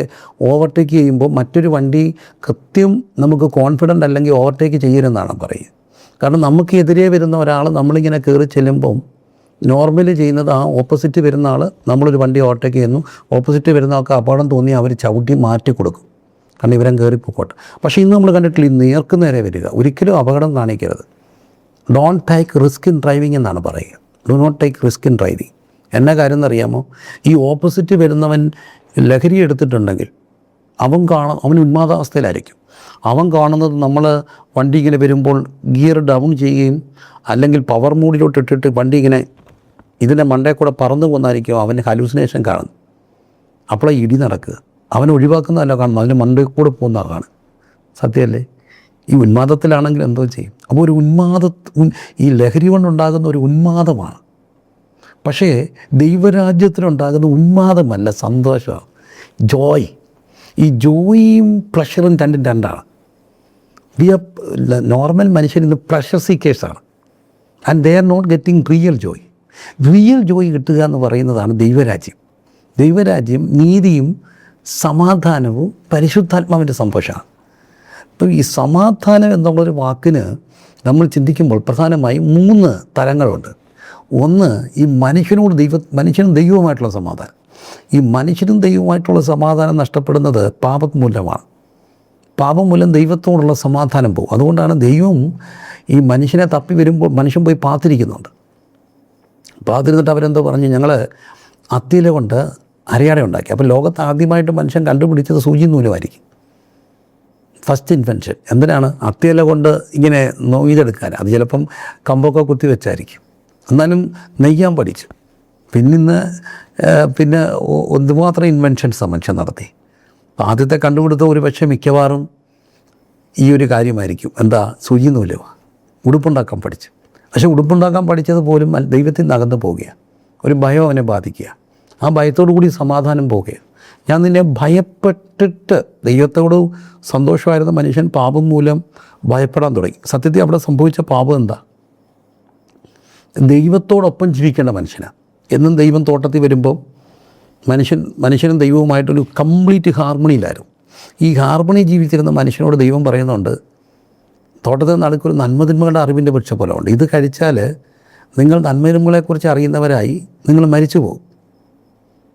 ഓവർടേക്ക് ചെയ്യുമ്പോൾ മറ്റൊരു വണ്ടി കൃത്യം നമുക്ക് കോൺഫിഡൻ്റ് അല്ലെങ്കിൽ ഓവർടേക്ക് ചെയ്യരുതെന്നാണ് പറയുക. കാരണം നമുക്ക് എതിരെ വരുന്ന ഒരാൾ നമ്മളിങ്ങനെ കയറി ചെല്ലുമ്പം നോർമലി ചെയ്യുന്നത് ഓപ്പോസിറ്റ് വരുന്ന ആൾ നമ്മളൊരു വണ്ടി ഓവർടേക്ക് ചെയ്യുന്നു, ഓപ്പോസിറ്റ് വരുന്ന ആൾക്ക് അപകടം തോന്നി അവർ ചവിട്ടി മാറ്റി കൊടുക്കും. കാരണം ഇവരും കയറി പോക്കോട്ടെ. പക്ഷേ ഇന്ന് നമ്മൾ കണ്ടിട്ടില്ല, നേർക്ക് നേരെ വരിക. ഒരിക്കലും അപകടം കാണിക്കരുത്. Don't take risk in driving എന്നാണ് പറയുക. Do not take risk in driving. എന്നാ കാര്യം എന്നറിയാമോ? ഈ ഓപ്പോസിറ്റ് വരുന്നവൻ ലഹരി എടുത്തിട്ടുണ്ടെങ്കിൽ അവൻ ഉന്മാദാവസ്ഥയിലായിരിക്കും. അവൻ കാണുന്നത് നമ്മൾ വണ്ടി ഇങ്ങനെ വരുമ്പോൾ ഗിയർ ഡൗൺ ചെയ്യുകയും അല്ലെങ്കിൽ പവർ മോഡിലോട്ട് ഇട്ടിട്ട് വണ്ടി ഇങ്ങനെ ഇതിൻ്റെ മണ്ടയിൽ കൂടെ പറന്നു പോകുന്നതായിരിക്കും അവന് ഹലൂസിനേഷൻ കാണുന്നത്. അപ്പോഴേ ഇടി നടക്കുക. അവൻ ഒഴിവാക്കുന്നതല്ല കാണുന്നത്, അതിൻ്റെ മണ്ടയിൽ കൂടെ പോകുന്നതാണ് കാണുന്നത്. സത്യമല്ലേ? ഈ ഉന്മാദത്തിലാണെങ്കിൽ എന്തോ ചെയ്യും. അപ്പോൾ ഈ ലഹരി കൊണ്ടുണ്ടാകുന്ന ഒരു ഉന്മാദമാണ്. പക്ഷേ ദൈവരാജ്യത്തിനുണ്ടാകുന്ന ഉന്മാദമല്ല, സന്തോഷമാണ്, ജോയ്. ഈ ജോയും പ്ലഷറും രണ്ടാണ്. നോർമൽ മനുഷ്യൻ ഇന്ന് പ്ലഷർ സീക്കേഴ്സാണ്. And they are not getting real joy. Real joy കിട്ടുക എന്ന് പറയുന്നതാണ് ദൈവരാജ്യം. ദൈവരാജ്യം നീതിയും സമാധാനവും പരിശുദ്ധാത്മാവിൻ്റെ സന്തോഷമാണ്. അപ്പോൾ ഈ സമാധാനം എന്നുള്ളൊരു വാക്കിന് നമ്മൾ ചിന്തിക്കുമ്പോൾ പ്രധാനമായും 3 തലങ്ങളുണ്ട്. ഒന്ന്, ഈ മനുഷ്യനും ദൈവവുമായിട്ടുള്ള സമാധാനം. ഈ മനുഷ്യനും ദൈവവുമായിട്ടുള്ള സമാധാനം നഷ്ടപ്പെടുന്നത് പാപം മൂലമാണ്. പാപം മൂലം ദൈവത്തോടുള്ള സമാധാനം പോകും. അതുകൊണ്ടാണ് ദൈവം ഈ മനുഷ്യനെ തപ്പി വരുമ്പോൾ മനുഷ്യൻ പോയി പാത്തിരിക്കുന്നുണ്ട്. പാത്തിരുന്നിട്ട് അവരെന്തോ പറഞ്ഞു, ഞങ്ങൾ അത്തിയില കൊണ്ട് അരയാട ഉണ്ടാക്കി. അപ്പോൾ ലോകത്ത് ആദ്യമായിട്ട് മനുഷ്യൻ കണ്ടുപിടിച്ചത് സൂചി നൂലുമായിരിക്കും. ഫസ്റ്റ് ഇൻവെൻഷൻ എന്തിനാണ്? അത്തിയില കൊണ്ട് ഇങ്ങനെ നെയ്തെടുക്കാൻ. അത് ചിലപ്പം കമ്പൊക്കെ കുത്തി വെച്ചായിരിക്കും. എന്നാലും നെയ്യാൻ പഠിച്ചു. പിന്നെ എന്തുമാത്രം ഇൻവെൻഷൻസ് മനുഷ്യൻ നടത്തി. ആദ്യത്തെ കണ്ടുപിടുത്ത ഒരു പക്ഷേ മിക്കവാറും ഈ ഒരു കാര്യമായിരിക്കും. എന്താ? സൂചി നൂല്. ഉടുപ്പുണ്ടാക്കാൻ പഠിച്ചു. പക്ഷേ ഉടുപ്പുണ്ടാക്കാൻ പഠിച്ചത് പോലും ദൈവത്തിൽ നിന്ന് അകന്ന് പോവുകയാണ്. ഒരു ഭയം അവനെ ബാധിക്കുക. ആ ഭയത്തോടു കൂടി സമാധാനം പോവുകയാണ്. ഞാൻ നിന്നെ ഭയപ്പെട്ടിട്ട്, ദൈവത്തോട് സന്തോഷമായിരുന്ന മനുഷ്യൻ പാപം മൂലം ഭയപ്പെടാൻ തുടങ്ങി. സത്യത്തിൽ അവിടെ സംഭവിച്ച പാപം എന്താ? ദൈവത്തോടൊപ്പം ജീവിക്കേണ്ട മനുഷ്യനാണ്. എന്നും ദൈവം തോട്ടത്തിൽ വരുമ്പോൾ മനുഷ്യനും ദൈവവുമായിട്ടൊരു കംപ്ലീറ്റ് ഹാർമണിയിലായിരുന്നു. ഈ ഹാർമണി ജീവിച്ചിരുന്ന മനുഷ്യനോട് ദൈവം പറയുന്നുണ്ട്, തോട്ടത്തിൽ നടുക്കൊരു നന്മതിന്മകളുടെ അറിവിൻ്റെ വൃക്ഷം പോലെ ഉണ്ട്. ഇത് കഴിച്ചാൽ നിങ്ങൾ നന്മതിന്മകളെക്കുറിച്ച് അറിയുന്നവരായി നിങ്ങൾ മരിച്ചു പോകും.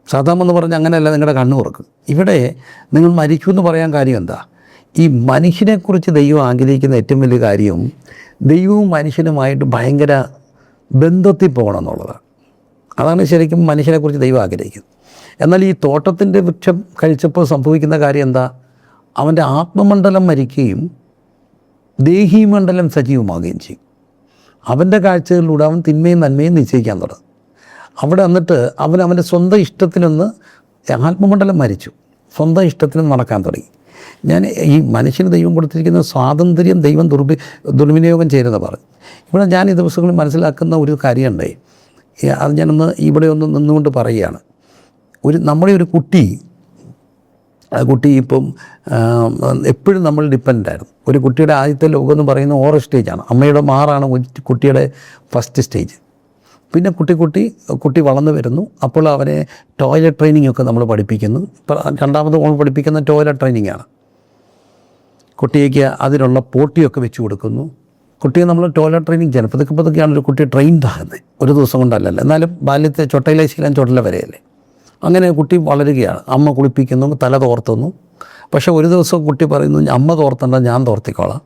സാധാമെന്ന് പറഞ്ഞാൽ അങ്ങനെയല്ല, നിങ്ങളുടെ കണ്ണ് തുറക്കും. ഇവിടെ നിങ്ങൾ മരിച്ചു എന്ന് പറയാൻ കാര്യം എന്താ? ഈ മനുഷ്യനെക്കുറിച്ച് ദൈവം ആഗ്രഹിക്കുന്ന ഏറ്റവും വലിയ കാര്യം ദൈവവും മനുഷ്യനുമായിട്ട് ഭയങ്കര ബന്ധത്തിൽ പോകണം എന്നുള്ളതാണ്. അതാണ് ശരിക്കും മനുഷ്യനെക്കുറിച്ച് ദൈവം ആഗ്രഹിക്കുന്നത്. എന്നാൽ ഈ തോട്ടത്തിൻ്റെ വൃക്ഷം കഴിച്ചപ്പോൾ സംഭവിക്കുന്ന കാര്യം എന്താ? അവൻ്റെ ആത്മമണ്ഡലം മരിക്കുകയും ദേഹീമണ്ഡലം സജീവമാകുകയും ചെയ്യും. അവൻ്റെ കാഴ്ചകളിലൂടെ അവൻ തിന്മയും നന്മയും നിശ്ചയിക്കാൻ തുടങ്ങും. അവിടെ വന്നിട്ട് അവൻ്റെ സ്വന്തം ഇഷ്ടത്തിനൊന്ന് ആത്മമണ്ഡലം മരിച്ചു, സ്വന്തം ഇഷ്ടത്തിന് നടക്കാൻ തുടങ്ങി. ഈ മനുഷ്യന് ദൈവം കൊടുത്തിരിക്കുന്ന സ്വാതന്ത്ര്യം ദൈവം ദുർവിനിയോഗം ചെയ്തെന്ന് പറഞ്ഞു. ഇവിടെ ഞാൻ ഈ ദിവസങ്ങളിൽ മനസ്സിലാക്കുന്ന ഒരു കാര്യമുണ്ടായി. അത് ഞാനൊന്ന് ഇവിടെ ഒന്ന് നിന്നുകൊണ്ട് പറയുകയാണ്. നമ്മുടെ ഒരു കുട്ടി ഇപ്പം എപ്പോഴും നമ്മൾ ഡിപ്പെൻഡായിരുന്നു. ഒരു കുട്ടിയുടെ ആദ്യത്തെ ലോകം എന്ന് പറയുന്നത് ഓറൽ സ്റ്റേജാണ്. അമ്മയുടെ മാറാണ് കുട്ടിയുടെ ഫസ്റ്റ് സ്റ്റേജ്. പിന്നെ കുട്ടി വളർന്നു വരുന്നു. അപ്പോൾ അവരെ ടോയ്ലറ്റ് ട്രെയിനിങ് ഒക്കെ നമ്മൾ പഠിപ്പിക്കുന്നു. രണ്ടാമത് നമ്മൾ പഠിപ്പിക്കുന്ന ടോയ്ലറ്റ് ട്രെയിനിങ്ങാണ്. കുട്ടിക്ക് അതിനുള്ള പോട്ടിയൊക്കെ വെച്ച് കൊടുക്കുന്നു. കുട്ടിയെ നമ്മൾ ടോയ്ലറ്റ് ട്രെയിനിങ് ചെയ്യണം. പതുക്കെയാണ് ഒരു കുട്ടി ട്രെയിൻഡ് ആകുന്നത്, ഒരു ദിവസം കൊണ്ടല്ലല്ലോ. എന്നാലും ബാല്യത്തെ ചൊട്ടയിലെ ശീലം ചൊട്ടല വരെയല്ലേ. അങ്ങനെ കുട്ടി വളരുകയാണ്. അമ്മ കുളിപ്പിക്കുന്നു, തല തോർത്തുന്നു. പക്ഷേ ഒരു ദിവസം കുട്ടി പറയുന്നു, അമ്മ തോർത്തണ്ട, ഞാൻ തോർത്തിക്കോളാം,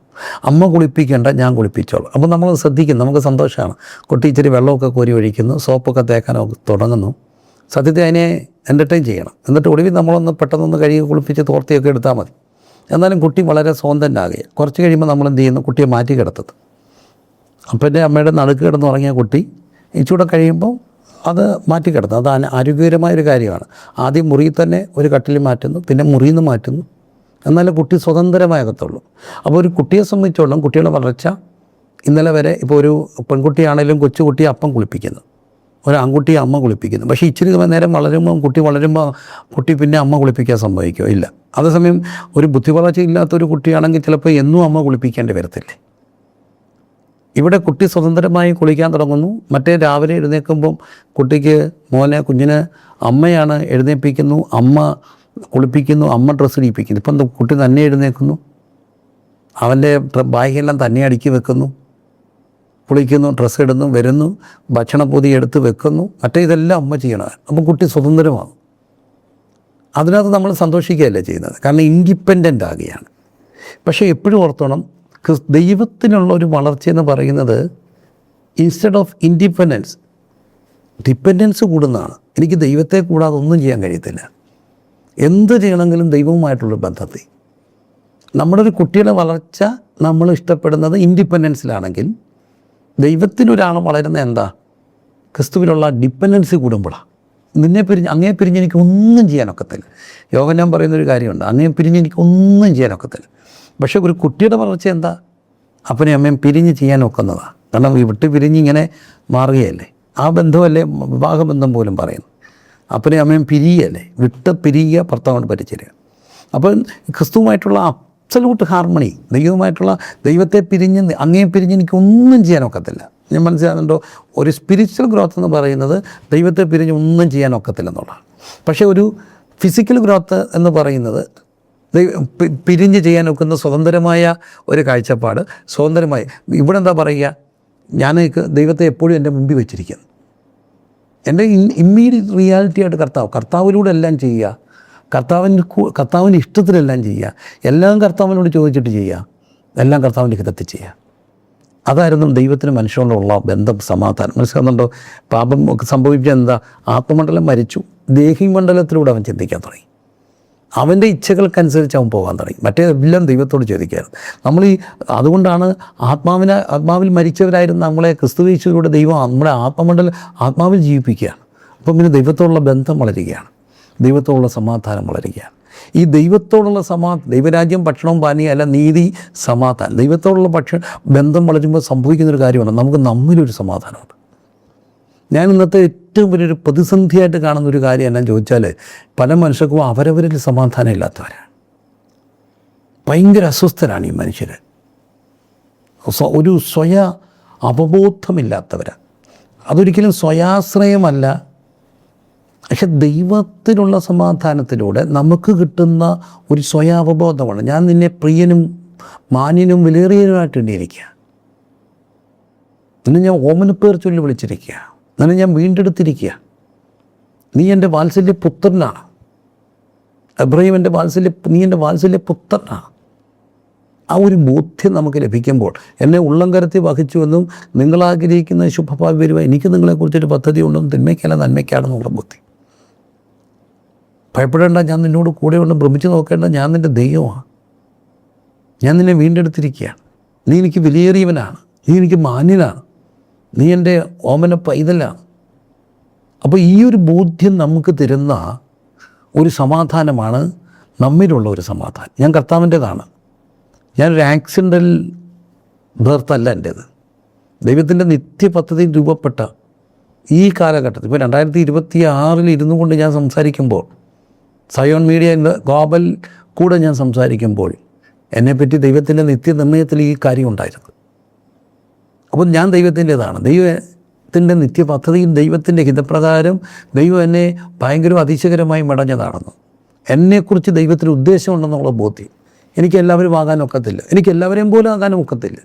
അമ്മ കുളിപ്പിക്കേണ്ട, ഞാൻ കുളിപ്പിച്ചോളാം. അപ്പോൾ നമ്മൾ ശ്രദ്ധിക്കും, നമുക്ക് സന്തോഷമാണ്. കുട്ടി ഇച്ചിരി വെള്ളമൊക്കെ കോരി ഒഴിക്കുന്നു, സോപ്പൊക്കെ തേക്കാനൊക്കെ തുടങ്ങുന്നു. സത്യത്തിൽ അതിനെ എൻ്റർടൈൻ ചെയ്യണം. എന്നിട്ട് ഒടുവിൽ നമ്മളൊന്ന് പെട്ടെന്നൊന്ന് കഴുകി കുളിപ്പിച്ച് തോർത്തിയൊക്കെ എടുത്താൽ മതി. എന്നാലും കുട്ടി വളരെ സ്വതന്ത്രനാകുക. കുറച്ച് കഴിയുമ്പോൾ നമ്മൾ എന്ത് ചെയ്യുന്നു? കുട്ടിയെ മാറ്റി കിടത്തുന്നു. അപ്പൻ്റെ അമ്മയുടെ നടുക്ക് കിടന്ന് ഉറങ്ങിയ കുട്ടി ഇച്ചിരി കഴിയുമ്പോൾ അത് മാറ്റി കിടത്തും. അത് ആരോഗ്യകരമായൊരു കാര്യമാണ്. ആദ്യം മുറിയിൽ തന്നെ ഒരു കട്ടിൽ മാറ്റുന്നു, പിന്നെ മുറിയിൽ നിന്ന് മാറ്റുന്നു. എന്നാലും കുട്ടി സ്വതന്ത്രമാകത്തുള്ളൂ. അപ്പോൾ ഒരു കുട്ടിയെ സംബന്ധിച്ചോളം കുട്ടിയുടെ വളർച്ച ഇന്നലെ വരെ ഇപ്പോൾ ഒരു പെൺകുട്ടിയാണെങ്കിലും കൊച്ചുകുട്ടിയെ അപ്പം കുളിപ്പിക്കുന്നു, ഒരു ആൺകുട്ടിയെ അമ്മ കുളിപ്പിക്കുന്നു. പക്ഷേ ഇച്ചിരി നേരം വളരുമ്പോൾ കുട്ടി പിന്നെ അമ്മ കുളിപ്പിക്കാൻ സംഭവിക്കുമോ? ഇല്ല. അതേസമയം ഒരു ബുദ്ധിവളർച്ച ഇല്ലാത്തൊരു കുട്ടിയാണെങ്കിൽ ചിലപ്പോൾ എന്നും അമ്മ കുളിപ്പിക്കേണ്ടി വരത്തില്ലേ. ഇവിടെ കുട്ടി സ്വതന്ത്രമായി കുളിക്കാൻ തുടങ്ങുന്നു. മറ്റേ രാവിലെ എഴുന്നേൽക്കുമ്പം കുഞ്ഞിന് അമ്മയാണ് എഴുന്നേൽപ്പിക്കുന്നു, അമ്മ കുളിപ്പിക്കുന്നു, അമ്മ ഡ്രസ്സ് ഇടിപ്പിക്കുന്നു. ഇപ്പം കുട്ടി തന്നെ എഴുന്നേൽക്കുന്നു, അവൻ്റെ ബാഗെല്ലാം തന്നെ അടുക്കി വെക്കുന്നു, കുളിക്കുന്നു, ഡ്രസ്സ് ഇടുന്നു, വരുന്നു, ഭക്ഷണപ്പൊതി എടുത്ത് വെക്കുന്നു. മറ്റേ ഇതെല്ലാം അമ്മ ചെയ്യണം. അപ്പം കുട്ടി സ്വതന്ത്രമാണ്. അതിനകത്ത് നമ്മൾ സന്തോഷിക്കുകയല്ല ചെയ്യുന്നത്, കാരണം ഇൻഡിപെൻഡൻ്റ് ആകുകയാണ്. പക്ഷേ എപ്പോഴും ഓർത്തോണം, ദൈവത്തിനുള്ള ഒരു വളർച്ചയെന്ന് പറയുന്നത് ഇൻസ്റ്റെഡ് ഓഫ് ഇൻഡിപെൻഡൻസ് ഡിപ്പെൻഡൻസ് കൂടുന്നതാണ്. എനിക്ക് ദൈവത്തെ കൂടാതെ ഒന്നും ചെയ്യാൻ കഴിയത്തില്ല. എന്ത് ചെയ്യണമെങ്കിലും ദൈവവുമായിട്ടുള്ള ബന്ധത്തിൽ. നമ്മുടെ ഒരു കുട്ടിയുടെ വളർച്ച നമ്മൾ ഇഷ്ടപ്പെടുന്നത് ഇൻഡിപെൻഡൻസിലാണെങ്കിൽ, ദൈവത്തിനൊരാൾ വളരുന്നത് എന്താ? ക്രിസ്തുവിലുള്ള ഡിപ്പെൻഡൻസി കൂടുമ്പോഴാണ്. അങ്ങേ പിരിഞ്ഞ് എനിക്ക് ഒന്നും ചെയ്യാനൊക്കത്തില്ല. യോഹന്നാൻ പറയുന്നൊരു കാര്യമുണ്ട്, അങ്ങേ പിരിഞ്ഞ് എനിക്ക് ഒന്നും ചെയ്യാനൊക്കത്തില്ല. പക്ഷേ ഒരു കുട്ടിയുടെ വളർച്ച എന്താ? അപ്പനെ അമ്മയും പിരിഞ്ഞ് ചെയ്യാനൊക്കുന്നതാണ്. കാരണം വിട്ട് പിരിഞ്ഞ് ഇങ്ങനെ മാറുകയല്ലേ. ആ ബന്ധമല്ലേ വിവാഹബന്ധം പോലും പറയുന്നു. അപ്പനെ അമ്മയും പിരിയല്ലേ, പിരിയുക, ഭർത്താവിനോട് പരിചരിക. അപ്പോൾ ക്രിസ്തുവുമായിട്ടുള്ള അബ്സല്യൂട്ട് ഹാർമണി, ദൈവത്തെ അങ്ങേ പിരിഞ്ഞ് എനിക്കൊന്നും ചെയ്യാനൊക്കത്തില്ല. ഞാൻ മനസ്സിലാകുന്നുണ്ടോ? ഒരു സ്പിരിച്വൽ ഗ്രോത്ത് എന്ന് പറയുന്നത് ദൈവത്തെ പിരിഞ്ഞ് ഒന്നും ചെയ്യാനൊക്കത്തില്ല എന്നുള്ളതാണ്. പക്ഷേ ഒരു ഫിസിക്കൽ ഗ്രോത്ത് എന്ന് പറയുന്നത് പിരിഞ്ഞ് ചെയ്യാനൊക്കുന്ന സ്വതന്ത്രമായ ഒരു കാഴ്ചപ്പാട്. സ്വതന്ത്രമായി ഇവിടെ എന്താ പറയുക? ഞാൻ ദൈവത്തെ എപ്പോഴും എൻ്റെ മുമ്പിൽ വെച്ചിരിക്കുന്നു. എൻ്റെ ഇമ്മീഡിയറ്റ് റിയാലിറ്റി ആയിട്ട് കർത്താവിലൂടെ എല്ലാം ചെയ്യുക, കർത്താവിൻ്റെ ഇഷ്ടത്തിലെല്ലാം ചെയ്യുക, എല്ലാം കർത്താവിനോട് ചോദിച്ചിട്ട് ചെയ്യുക, എല്ലാം കർത്താവിൻ്റെ ഹിതത്തിൽ ചെയ്യുക. അതായിരുന്നു ദൈവത്തിന് മനുഷ്യനോടുള്ള ബന്ധം, സമാധാനം. മനസ്സിലാകുന്നുണ്ടോ? പാപം സംഭവിച്ചത് എന്താ? ആത്മമണ്ഡലം മരിച്ചു, ദേഹിമണ്ഡലത്തിലൂടെ അവൻ ചിന്തിക്കാൻ തുടങ്ങി. അവൻ്റെ ഇച്ഛകൾക്കനുസരിച്ച് അവൻ പോകാൻ തുടങ്ങി. മറ്റേ എല്ലാം ദൈവത്തോട് ചോദിക്കായിരുന്നു. അതുകൊണ്ടാണ് ആത്മാവിൽ മരിച്ചവരായിരുന്നു നമ്മളെ ക്രിസ്തുയേശുവിലൂടെ ദൈവം നമ്മളെ ആത്മാവിൽ ജീവിപ്പിക്കുകയാണ്. അപ്പം പിന്നെ ദൈവത്തോടുള്ള ബന്ധം വളരുകയാണ്, ദൈവത്തോടുള്ള സമാധാനം വളരുകയാണ്. ഈ ദൈവത്തോടുള്ള ദൈവരാജ്യം ഭക്ഷണവും പാനീയം അല്ല, നീതി, സമാധാനം. ദൈവത്തോടുള്ള ബന്ധം വളരുമ്പോൾ സംഭവിക്കുന്നൊരു കാര്യമാണ്, നമുക്ക് നമ്മിലൊരു സമാധാനമുണ്ട്. ഞാൻ ഇന്നത്തെ ഏറ്റവും വലിയൊരു പ്രതിസന്ധിയായിട്ട് കാണുന്നൊരു കാര്യം എന്നാ ചോദിച്ചാൽ, പല മനുഷ്യർക്കും അവരവരിൽ സമാധാനം ഇല്ലാത്തവരാണ്. ഭയങ്കര അസ്വസ്ഥരാണ് ഈ മനുഷ്യർ. ഒരു അവബോധമില്ലാത്തവരാണ്. അതൊരിക്കലും സ്വയാശ്രയമല്ല. പക്ഷെ ദൈവത്തിലുള്ള സമാധാനത്തിലൂടെ നമുക്ക് കിട്ടുന്ന ഒരു സ്വയാവബോധമാണ്. ഞാൻ നിന്നെ പ്രിയനും മാന്യനും വിലയേറിയനുമായിട്ട് എണ്ണിയിരിക്കുക, നിന്നെ ഞാൻ ഓമനപ്പേർ ചൊല്ലി വിളിച്ചിരിക്കുക, നിന്നെ ഞാൻ വീണ്ടെടുത്തിരിക്കുക. നീ എൻ്റെ വാത്സല്യ പുത്രനാണ്. എബ്രാഹിം നീ എൻ്റെ വാത്സല്യ പുത്രനാണ്. ആ ഒരു ബോധ്യം നമുക്ക് ലഭിക്കുമ്പോൾ, എന്നെ ഉള്ളംകരത്തിൽ വഹിച്ചുവെന്നും നിങ്ങളാഗ്രഹിക്കുന്ന ശുഭഭാവി വരുവാൻ എനിക്ക് നിങ്ങളെക്കുറിച്ചൊരു പദ്ധതി ഉണ്ടെന്നും തിന്മയ്ക്കല്ല നന്മയ്ക്കാണെന്നുള്ള ബുദ്ധി. ഭയപ്പെടേണ്ട, ഞാൻ നിന്നോട് കൂടെ ഉണ്ട്. ഭ്രമിച്ച് നോക്കേണ്ട, ഞാൻ നിൻ്റെ ദൈവമാണ്. ഞാൻ നിന്നെ വീണ്ടെടുത്തിരിക്കുകയാണ്. നീ എനിക്ക് വിലയേറിയവനാണ്. നീ എനിക്ക് മാന്യനാണ്. നീ എൻ്റെ ഓമന പൈതലാണ്. അപ്പോൾ ഈ ഒരു ബോധ്യം നമുക്ക് തരുന്ന ഒരു സമാധാനമാണ് നമ്മിലുള്ള ഒരു സമാധാനം. ഞാൻ കർത്താവിൻ്റെതാണ്. ഞാനൊരു ആക്സിഡൻ്റൽ ബർത്തല്ല എൻ്റേത്. ദൈവത്തിൻ്റെ നിത്യപദ്ധതിയിൽ രൂപപ്പെട്ട ഈ കാലഘട്ടത്തിൽ, ഇപ്പോൾ 2026 ഇരുന്നു കൊണ്ട് ഞാൻ സംസാരിക്കുമ്പോൾ, സയോൺ മീഡിയ ഗ്ലോബൽ കൂടെ ഞാൻ സംസാരിക്കുമ്പോൾ എന്നെപ്പറ്റി ദൈവത്തിൻ്റെ നിത്യനിർണയത്തിൽ ഈ കാര്യം ഉണ്ടായിരുന്നു. അപ്പോൾ ഞാൻ ദൈവത്തിൻ്റെതാണ്. ദൈവത്തിൻ്റെ നിത്യപദ്ധതിയും ദൈവത്തിൻ്റെ ഹിതപ്രകാരം ദൈവം എന്നെ ഭയങ്കര അതിശയകരമായി മെടഞ്ഞതാണെന്ന്, എന്നെക്കുറിച്ച് ദൈവത്തിന് ഉദ്ദേശമുണ്ടെന്നുള്ള ബോധ്യം. എനിക്ക് എല്ലാവരും ആകാൻ ഒക്കത്തില്ല, എനിക്ക് എല്ലാവരെയും പോലും ആകാനും ഒക്കത്തില്ല.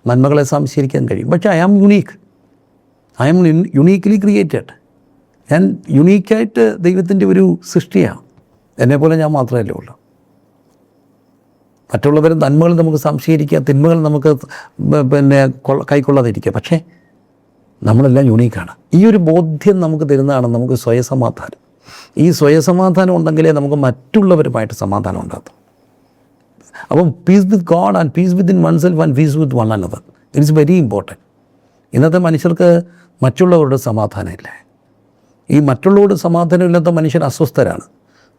നന്മകളെ സംശയിക്കാൻ കഴിയും, പക്ഷേ I am unique. I am uniquely created. ഞാൻ യുണീക്കായിട്ട് ദൈവത്തിൻ്റെ ഒരു സൃഷ്ടിയാണ്. എന്നെപ്പോലെ ഞാൻ മാത്രമല്ലേ ഉള്ളൂ. മറ്റുള്ളവരും നന്മകൾ നമുക്ക് സംശയിക്കുക, തിന്മകൾ നമുക്ക് കൈക്കൊള്ളാതിരിക്കുക. പക്ഷേ നമ്മളെല്ലാം യുണീക്കാണ്. ഈ ഒരു ബോധ്യം നമുക്ക് തരുന്നതാണ് നമുക്ക് സ്വയസമാധാനം. ഈ സ്വയസമാധാനം ഉണ്ടെങ്കിലേ നമുക്ക് മറ്റുള്ളവരുമായിട്ട് സമാധാനം ഉണ്ടാകും. അപ്പം peace with God and peace within oneself and peace with one another, it's very important. ഇന്നത്തെ മനുഷ്യർക്ക് മറ്റുള്ളവരുടെ സമാധാനമില്ല. ഈ മറ്റുള്ളവരുടെ സമാധാനമില്ലാത്ത മനുഷ്യർ അസ്വസ്ഥരാണ്.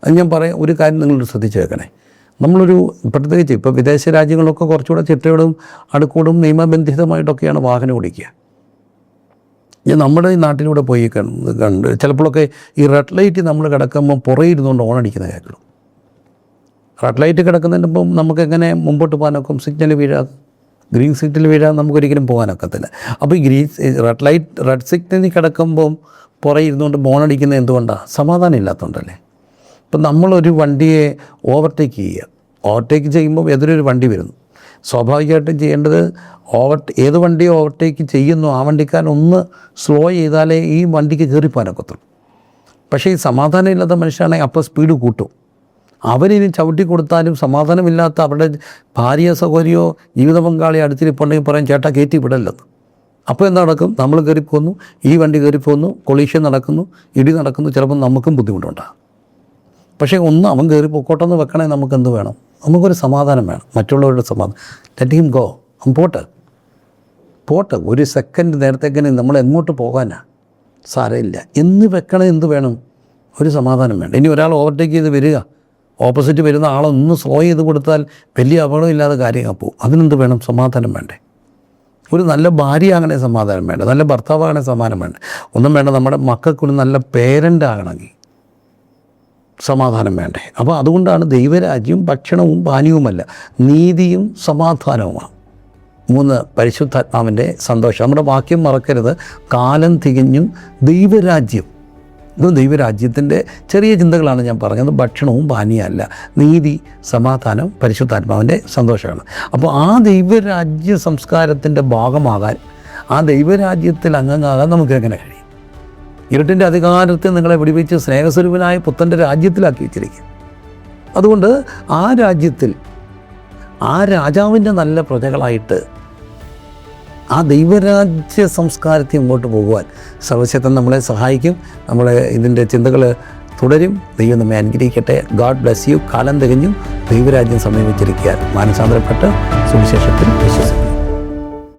അത് ഞാൻ ഒരു കാര്യം നിങ്ങൾ ശ്രദ്ധിച്ച് വെക്കണേ. നമ്മളൊരു പ്രത്യേകിച്ച് ഇപ്പോൾ വിദേശ രാജ്യങ്ങളൊക്കെ കുറച്ചുകൂടെ ചിട്ടയോടും അടുക്കോടും നിയമബന്ധിതമായിട്ടൊക്കെയാണ് വാഹനം ഓടിക്കുക. ഞാൻ നമ്മുടെ ഈ നാട്ടിലൂടെ പോയി കണ്ട് ചിലപ്പോഴൊക്കെ ഈ റെഡ് ലൈറ്റ് നമ്മൾ കിടക്കുമ്പോൾ പുറകെ ഇരുന്നുകൊണ്ട് ഓണടിക്കുന്ന കേൾക്കണം. റെഡ് ലൈറ്റ് കിടക്കുന്നതിനിപ്പം നമുക്ക് എങ്ങനെ മുമ്പോട്ട് പോകാനൊക്കെ, സിഗ്നൽ വീഴാതെ, ഗ്രീൻ സിഗ്നൽ വീഴാതെ നമുക്കൊരിക്കലും പോകാനൊക്കത്തില്ല. അപ്പോൾ ഈ റെഡ് സിഗ്നലിൽ കിടക്കുമ്പം പുറകെ ഇരുന്നുകൊണ്ട് ബോണടിക്കുന്നത് എന്തുകൊണ്ടാണ്? സമാധാനം ഇല്ലാത്തതുകൊണ്ടല്ലേ. ഇപ്പം നമ്മളൊരു വണ്ടിയെ ഓവർടേക്ക് ചെയ്യുമ്പോൾ എതിരൊരു വണ്ടി വരുന്നു. സ്വാഭാവികമായിട്ടും ചെയ്യേണ്ടത് ഏത് വണ്ടിയെ ഓവർടേക്ക് ചെയ്യുന്നു ആ വണ്ടിക്കാരൻ ഒന്ന് സ്ലോ ചെയ്താലേ ഈ വണ്ടിക്ക് കയറിപ്പോകാനൊക്കത്തുള്ളൂ. പക്ഷേ ഈ സമാധാനമില്ലാത്ത മനുഷ്യനാണെങ്കിൽ അപ്പോൾ സ്പീഡ് കൂട്ടും. അവരിനി ചവിട്ടി കൊടുത്താലും സമാധാനമില്ലാത്ത അവരുടെ ഭാര്യ സഹോദരിയോ ജീവിത പങ്കാളി അടുത്തിരിപ്പുണ്ടെങ്കിൽ പറയും ചേട്ടാ കയറ്റി വിടല്ലെന്ന്. അപ്പോൾ എന്താ നടക്കും? നമ്മൾ കയറിപ്പോന്നു, ഈ വണ്ടി കയറിപ്പോന്നു, കൊളീഷൻ നടക്കുന്നു, ഇടി നടക്കുന്നു, ചിലപ്പോൾ നമുക്കും ബുദ്ധിമുട്ടുണ്ടാകും. പക്ഷേ അവൻ കയറി പൊക്കോട്ടെന്ന് വെക്കണേ നമുക്ക് എന്ത് വേണം? നമുക്കൊരു സമാധാനം വേണം, മറ്റുള്ളവരുടെ സമാധാനം. ലെറ്റ് ഹിം ഗോ, പോട്ടെ ഒരു സെക്കൻഡ് നേരത്തേക്കിന് നമ്മൾ എങ്ങോട്ട് പോകാനാ, സാരമില്ല എന്ന് വെക്കണേ. എന്ത് വേണം? ഒരു സമാധാനം വേണം. ഇനി ഒരാൾ ഓവർടേക്ക് ചെയ്ത് വരിക, ഓപ്പോസിറ്റ് വരുന്ന ആളൊന്ന് സ്ലോ ചെയ്ത് കൊടുത്താൽ വലിയ അപകടമില്ലാതെ കാര്യങ്ങൾ പോകും. അതിനെന്ത് വേണം? സമാധാനം വേണ്ടേ? ഒരു നല്ല ഭാര്യ ആകണേ സമാധാനം വേണ്ട, നല്ല ഭർത്താവാകണേ സമാധാനം വേണ്ട, ഒന്നും വേണ്ട. നമ്മുടെ മക്കൾക്കൊരു നല്ല പേരൻ്റ് ആകണമെങ്കിൽ സമാധാനം വേണ്ടേ? അപ്പോൾ അതുകൊണ്ടാണ് ദൈവരാജ്യം ഭക്ഷണവും പാനീയവുമല്ല, നീതിയും സമാധാനവുമാണ്. 3 പരിശുദ്ധാത്മാവിൻ്റെ സന്തോഷം. നമ്മുടെ വാക്യം മറക്കരുത്. കാലം തികഞ്ഞും ദൈവരാജ്യം. ഇത് ദൈവരാജ്യത്തിൻ്റെ ചെറിയ ചിന്തകളാണ് ഞാൻ പറഞ്ഞത്. ഭക്ഷണവും പാനീയമല്ല, നീതി, സമാധാനം, പരിശുദ്ധാത്മാവിൻ്റെ സന്തോഷമാണ്. അപ്പോൾ ആ ദൈവരാജ്യ സംസ്കാരത്തിൻ്റെ ഭാഗമാകാൻ, ആ ദൈവരാജ്യത്തിൽ അംഗമാകാൻ നമുക്ക് എങ്ങനെ കഴിയും? ഇരുട്ടിൻ്റെ അധികാരത്തിൽ നിങ്ങളെ വിടുവിച്ച് സ്നേഹസ്വരൂപനായ പുത്തൻ്റെ രാജ്യത്തിലാക്കി വെച്ചിരിക്കും. അതുകൊണ്ട് ആ രാജ്യത്തിൽ ആ രാജാവിൻ്റെ നല്ല പ്രജകളായിട്ട് ആ ദൈവരാജ്യ സംസ്കാരത്തെ മുമ്പോട്ട് പോകുവാൻ സർവശക്തൻ നമ്മളെ സഹായിക്കും. നമ്മളെ ഇതിൻ്റെ ചിന്തകൾ തുടരും. ദൈവം നമ്മെ അനുഗ്രഹിക്കട്ടെ. God bless you. കാലം തികഞ്ഞും ദൈവരാജ്യം സമീപിച്ചിരിക്കാൻ മാനസാന്തരപ്പെട്ട് സുവിശേഷത്തിൽ വിശ്വസിക്കും.